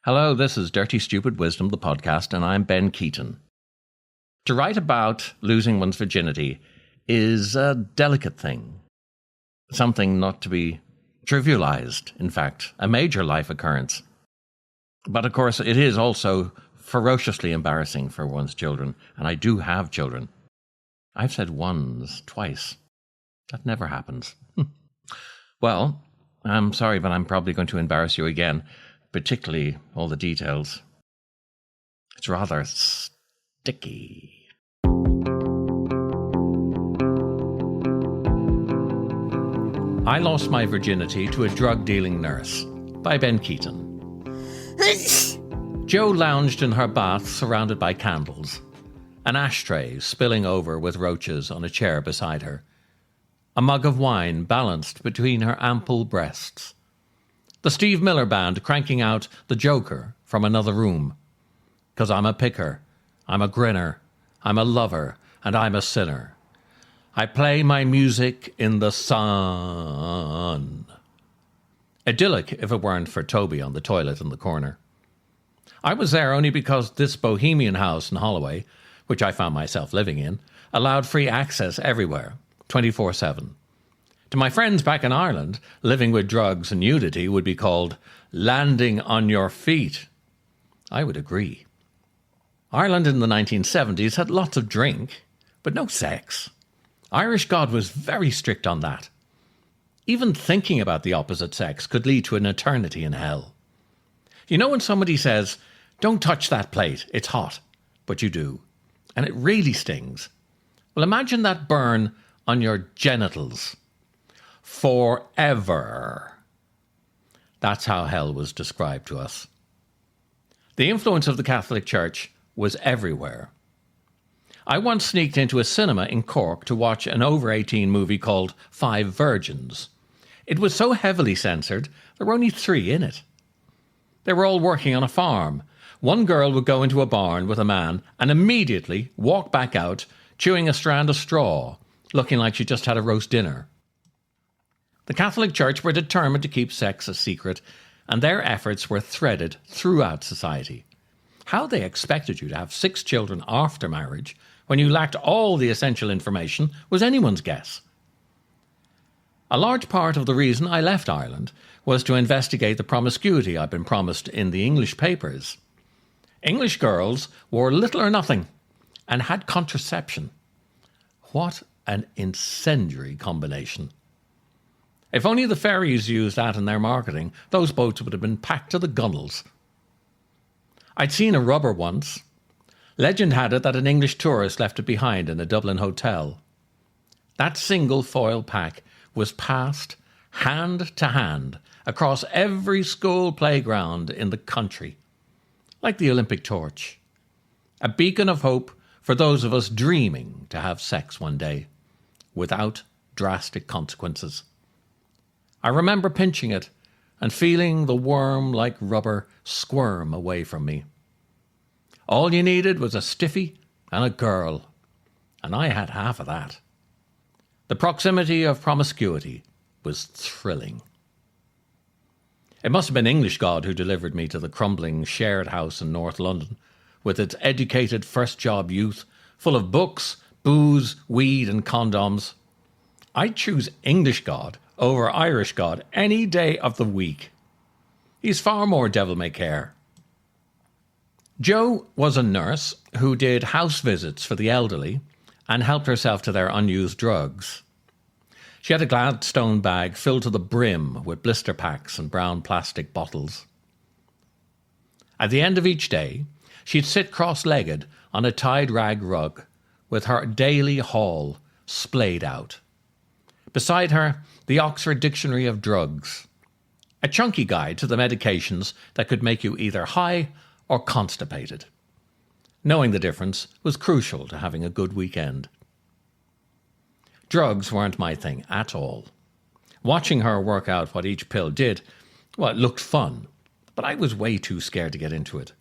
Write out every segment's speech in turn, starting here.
Hello, this is Dirty Stupid Wisdom, the podcast, and I'm Ben Keaton. To write about losing one's virginity is a delicate thing. Something not to be trivialized, in fact, a major life occurrence. But of course, it is also ferociously embarrassing for one's children, and I do have children. I've said once, twice. That never happens. Well, I'm sorry, but I'm probably going to embarrass you again, particularly all the details. It's rather sticky. I Lost My Virginity to a Drug-Dealing Nurse by Ben Keaton. Jo lounged in her bath surrounded by candles, an ashtray spilling over with roaches on a chair beside her, a mug of wine balanced between her ample breasts, the Steve Miller Band cranking out The Joker from another room. 'Cause I'm a picker, I'm a grinner, I'm a lover, and I'm a sinner. I play my music in the sun. Idyllic if it weren't for Toby on the toilet in the corner. I was there only because this bohemian house in Holloway, which I found myself living in, allowed free access everywhere, 24/7. To my friends back in Ireland, living with drugs and nudity would be called landing on your feet. I would agree. Ireland in the 1970s had lots of drink, but no sex. Irish God was very strict on that. Even thinking about the opposite sex could lead to an eternity in hell. You know when somebody says, "Don't touch that plate, it's hot," but you do, and it really stings? Well, imagine that burn on your genitals. Forever. That's how hell was described to us. The influence of the Catholic Church was everywhere. I once sneaked into a cinema in Cork to watch an over-18 movie called 5 Virgins. It was so heavily censored, there were only 3 in it. They were all working on a farm. One girl would go into a barn with a man and immediately walk back out, chewing a strand of straw, looking like she just had a roast dinner. The Catholic Church were determined to keep sex a secret, and their efforts were threaded throughout society. How they expected you to have 6 children after marriage when you lacked all the essential information was anyone's guess. A large part of the reason I left Ireland was to investigate the promiscuity I'd been promised in the English papers. English girls wore little or nothing and had contraception. What an incendiary combination. If only the ferries used that in their marketing, those boats would have been packed to the gunnels. I'd seen a rubber once. Legend had it that an English tourist left it behind in a Dublin hotel. That single foil pack was passed hand to hand across every school playground in the country, like the Olympic torch. A beacon of hope for those of us dreaming to have sex one day, without drastic consequences. I remember pinching it and feeling the worm-like rubber squirm away from me. All you needed was a stiffy and a girl, and I had half of that. The proximity of promiscuity was thrilling. It must have been English God who delivered me to the crumbling shared house in North London, with its educated first-job youth, full of books, booze, weed and condoms. I'd choose English God over Irish God any day of the week. He's far more devil-may-care. Jo was a nurse who did house visits for the elderly and helped herself to their unused drugs. She had a Gladstone bag filled to the brim with blister packs and brown plastic bottles. At the end of each day, she'd sit cross-legged on a tied rag rug with her daily haul splayed out. Beside her, the Oxford Dictionary of Drugs, a chunky guide to the medications that could make you either high or constipated. Knowing the difference was crucial to having a good weekend. Drugs weren't my thing at all. Watching her work out what each pill did, well, it looked fun, but I was way too scared to get into it,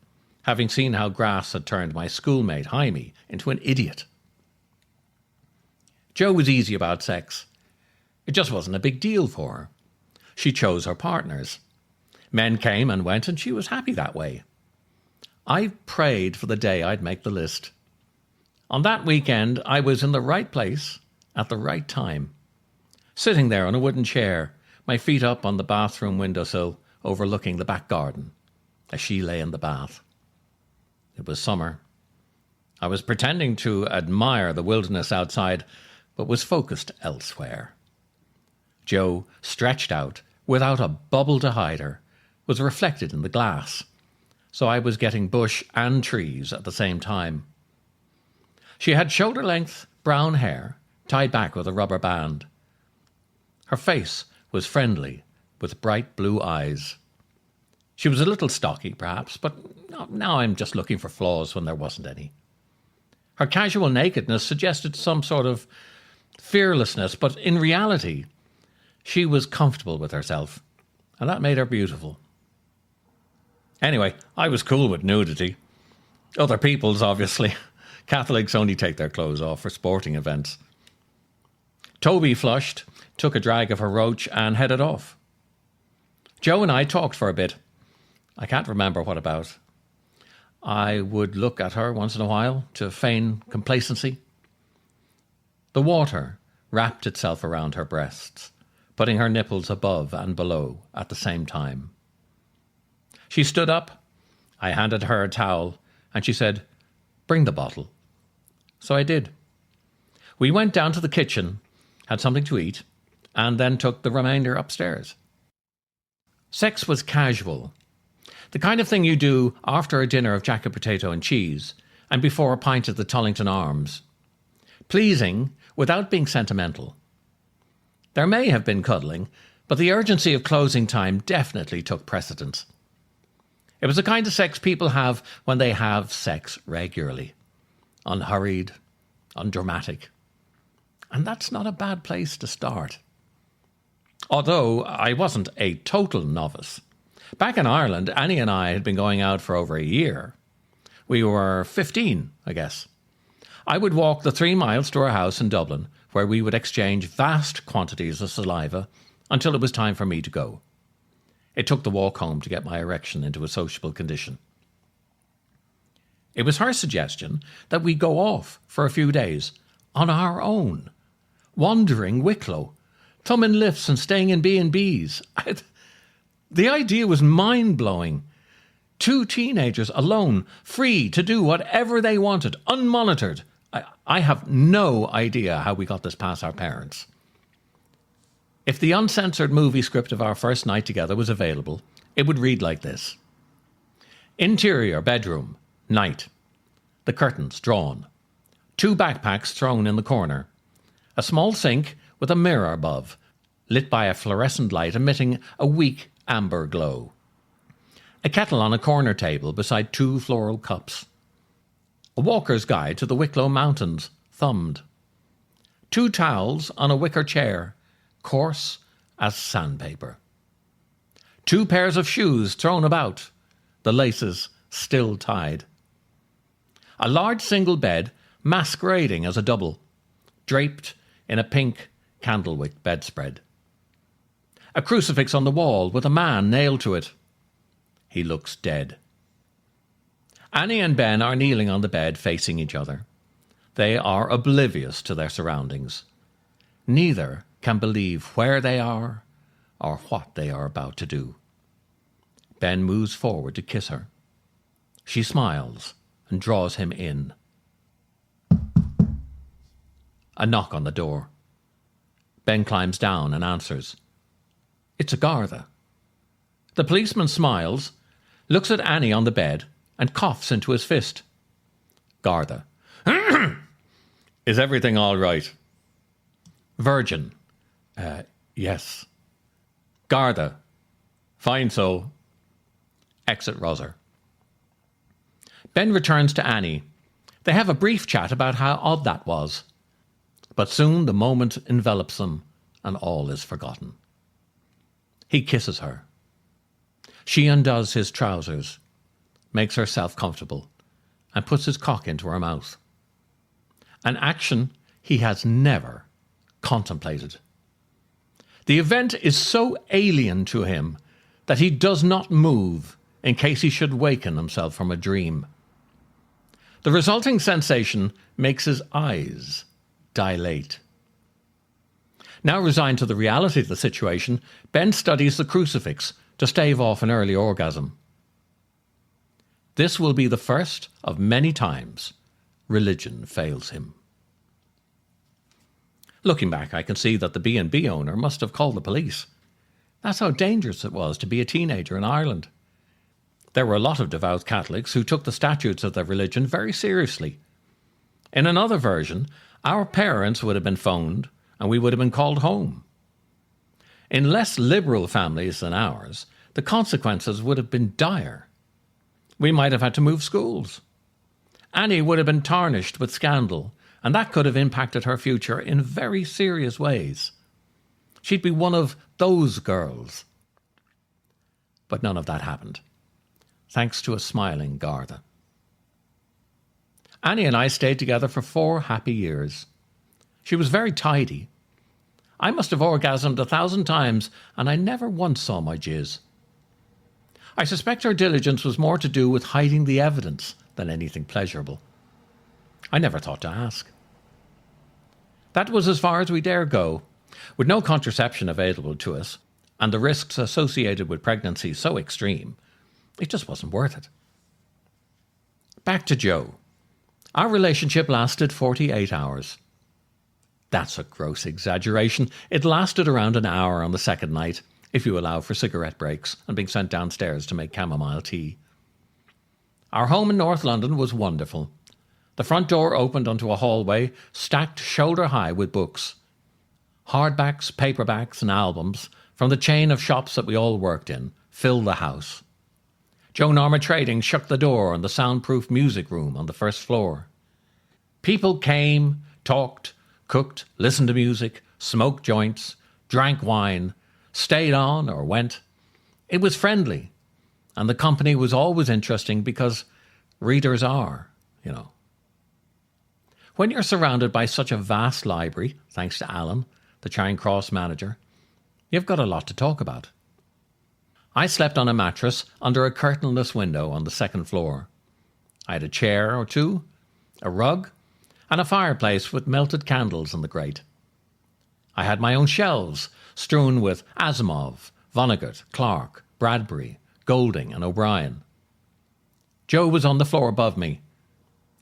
having seen how grass had turned my schoolmate Jaime into an idiot. Jo was easy about sex. It just wasn't a big deal for her. She chose her partners. Men came and went, and she was happy that way. I prayed for the day I'd make the list. On that weekend, I was in the right place at the right time, sitting there on a wooden chair, my feet up on the bathroom windowsill, overlooking the back garden, as she lay in the bath. It was summer. I was pretending to admire the wilderness outside, but was focused elsewhere. Jo, stretched out, without a bubble to hide her, was reflected in the glass, so I was getting bush and trees at the same time. She had shoulder-length brown hair, tied back with a rubber band. Her face was friendly, with bright blue eyes. She was a little stocky, perhaps, but now I'm just looking for flaws when there wasn't any. Her casual nakedness suggested some sort of fearlessness, but in reality, she was comfortable with herself, and that made her beautiful. Anyway, I was cool with nudity. Other people's, obviously. Catholics only take their clothes off for sporting events. Toby flushed, took a drag of her roach, and headed off. Jo and I talked for a bit. I can't remember what about. I would look at her once in a while to feign complacency. The water wrapped itself around her breasts, putting her nipples above and below at the same time. She stood up. I handed her a towel, and she said, "Bring the bottle." So I did. We went down to the kitchen, had something to eat, and then took the remainder upstairs. Sex was casual. The kind of thing you do after a dinner of jacket potato and cheese and before a pint at the Tollington Arms. Pleasing without being sentimental. There may have been cuddling, but the urgency of closing time definitely took precedence. It was the kind of sex people have when they have sex regularly. Unhurried, undramatic. And that's not a bad place to start. Although I wasn't a total novice. Back in Ireland, Annie and I had been going out for over a year. We were 15, I guess. I would walk the 3 miles to our house in Dublin, where we would exchange vast quantities of saliva until it was time for me to go. It took the walk home to get my erection into a sociable condition. It was her suggestion that we go off for a few days on our own, wandering Wicklow, thumbing lifts and staying in B&Bs. The idea was mind-blowing. 2 teenagers alone, free to do whatever they wanted, unmonitored. I have no idea how we got this past our parents. If the uncensored movie script of our first night together was available, it would read like this. Interior bedroom, night. The curtains drawn. 2 backpacks thrown in the corner. A small sink with a mirror above, lit by a fluorescent light emitting a weak amber glow. A kettle on a corner table beside 2 floral cups. A walker's guide to the Wicklow Mountains, thumbed. 2 towels on a wicker chair, coarse as sandpaper. 2 pairs of shoes thrown about, the laces still tied. A large single bed masquerading as a double, draped in a pink candlewick bedspread. A crucifix on the wall with a man nailed to it. He looks dead. Annie and Ben are kneeling on the bed facing each other. They are oblivious to their surroundings. Neither can believe where they are or what they are about to do. Ben moves forward to kiss her. She smiles and draws him in. A knock on the door. Ben climbs down and answers. It's a Garda. The policeman smiles, looks at Annie on the bed, and coughs into his fist. Garda. Is everything all right? Virgin. Yes. Garda. Fine so. Exit Roser. Ben returns to Annie. They have a brief chat about how odd that was. But soon the moment envelops them, and all is forgotten. He kisses her. She undoes his trousers, makes herself comfortable, and puts his cock into her mouth. An action he has never contemplated. The event is so alien to him that he does not move in case he should waken himself from a dream. The resulting sensation makes his eyes dilate. Now resigned to the reality of the situation, Ben studies the crucifix to stave off an early orgasm. This will be the first of many times religion fails him. Looking back, I can see that the B&B owner must have called the police. That's how dangerous it was to be a teenager in Ireland. There were a lot of devout Catholics who took the statutes of their religion very seriously. In another version, our parents would have been phoned and we would have been called home. In less liberal families than ours, the consequences would have been dire. We might have had to move schools. Annie would have been tarnished with scandal, and that could have impacted her future in very serious ways. She'd be one of those girls. But none of that happened, thanks to a smiling Garda. Annie and I stayed together for 4 happy years. She was very tidy. I must have orgasmed 1,000 times, and I never once saw my jizz. I suspect her diligence was more to do with hiding the evidence than anything pleasurable. I never thought to ask. That was as far as we dare go. With no contraception available to us, and the risks associated with pregnancy so extreme, it just wasn't worth it. Back to Joe. Our relationship lasted 48 hours. That's a gross exaggeration. It lasted around an hour on the second night, if you allow for cigarette breaks and being sent downstairs to make chamomile tea. Our home in North London was wonderful. The front door opened onto a hallway stacked shoulder high with books. Hardbacks, paperbacks, and albums from the chain of shops that we all worked in filled the house. Joe Norma Trading shut the door on the soundproof music room on the first floor. People came, talked, cooked, listened to music, smoked joints, drank wine, stayed on or went. It was friendly, and the company was always interesting because readers are, you know. When you're surrounded by such a vast library, thanks to Alan, the Charing Cross manager, you've got a lot to talk about. I slept on a mattress under a curtainless window on the second floor. I had a chair or two, a rug, and a fireplace with melted candles in the grate. I had my own shelves strewn with Asimov, Vonnegut, Clark, Bradbury, Golding, and O'Brien. Jo was on the floor above me.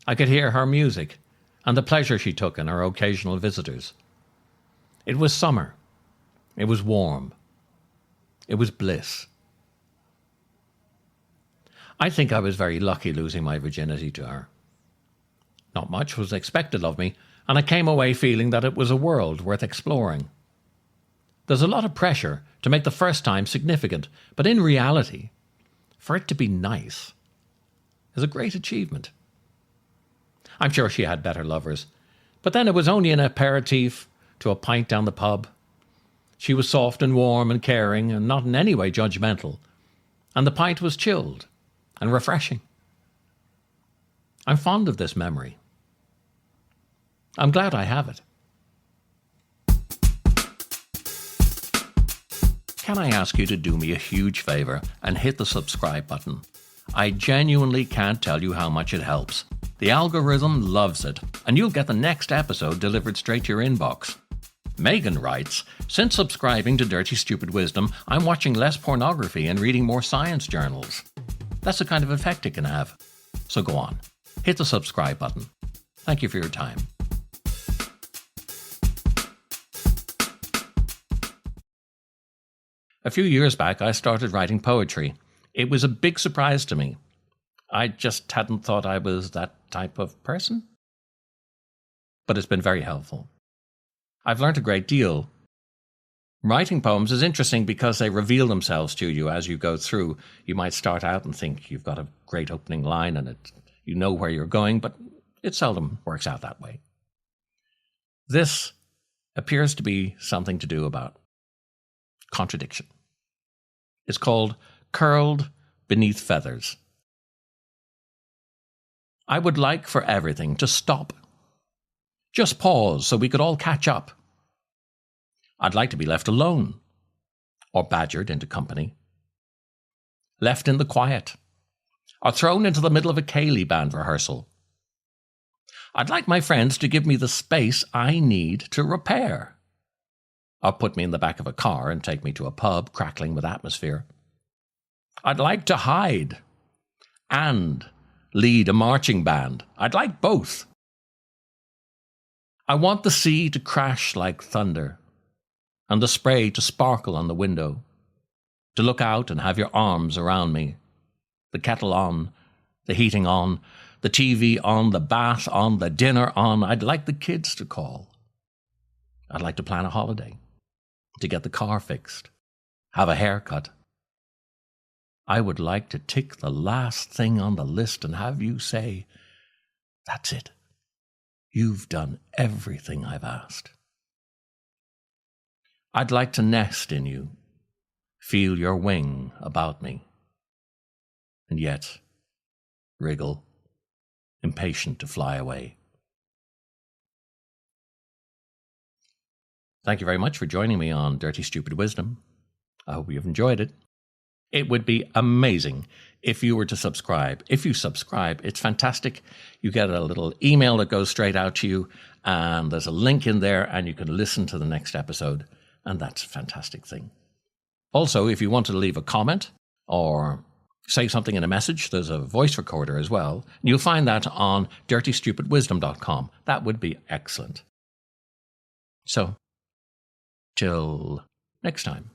I could hear her music and the pleasure she took in her occasional visitors. It was summer. It was warm. It was bliss. I think I was very lucky losing my virginity to her. Not much was expected of me, and I came away feeling that it was a world worth exploring. There's a lot of pressure to make the first time significant, but in reality, for it to be nice is a great achievement. I'm sure she had better lovers, but then it was only an aperitif to a pint down the pub. She was soft and warm and caring and not in any way judgmental, and the pint was chilled and refreshing. I'm fond of this memory. I'm glad I have it. Can I ask you to do me a huge favor and hit the subscribe button? I genuinely can't tell you how much it helps. The algorithm loves it, and you'll get the next episode delivered straight to your inbox. Megan writes, since subscribing to Dirty Stupid Wisdom, I'm watching less pornography and reading more science journals. That's the kind of effect it can have. So go on, hit the subscribe button. Thank you for your time. A few years back, I started writing poetry. It was a big surprise to me. I just hadn't thought I was that type of person. But it's been very helpful. I've learned a great deal. Writing poems is interesting because they reveal themselves to you as you go through. You might start out and think you've got a great opening line and you know where you're going, but it seldom works out that way. This appears to be something to do about contradiction. It's called Curled Beneath Feathers. I would like for everything to stop. Just pause so we could all catch up. I'd like to be left alone, or badgered into company. left in the quiet, or thrown into the middle of a Cayley band rehearsal. I'd like my friends to give me the space I need to repair, or put me in the back of a car and take me to a pub crackling with atmosphere. I'd like to hide and lead a marching band. I'd like both. I want the sea to crash like thunder and the spray to sparkle on the window, to look out and have your arms around me, the kettle on, the heating on, the TV on, the bath on, the dinner on. I'd like the kids to call. I'd like to plan a holiday, to get the car fixed, have a haircut. I would like to tick the last thing on the list and have you say, "That's it. You've done everything I've asked." I'd like to nest in you, feel your wing about me, and yet wriggle, impatient to fly away. Thank you very much for joining me on Dirty Stupid Wisdom. I hope you've enjoyed it. It would be amazing if you were to subscribe. If you subscribe, it's fantastic. You get a little email that goes straight out to you, and there's a link in there, and you can listen to the next episode, and that's a fantastic thing. Also, if you want to leave a comment or say something in a message, there's a voice recorder as well. You'll find that on dirtystupidwisdom.com. That would be excellent. So, till next time.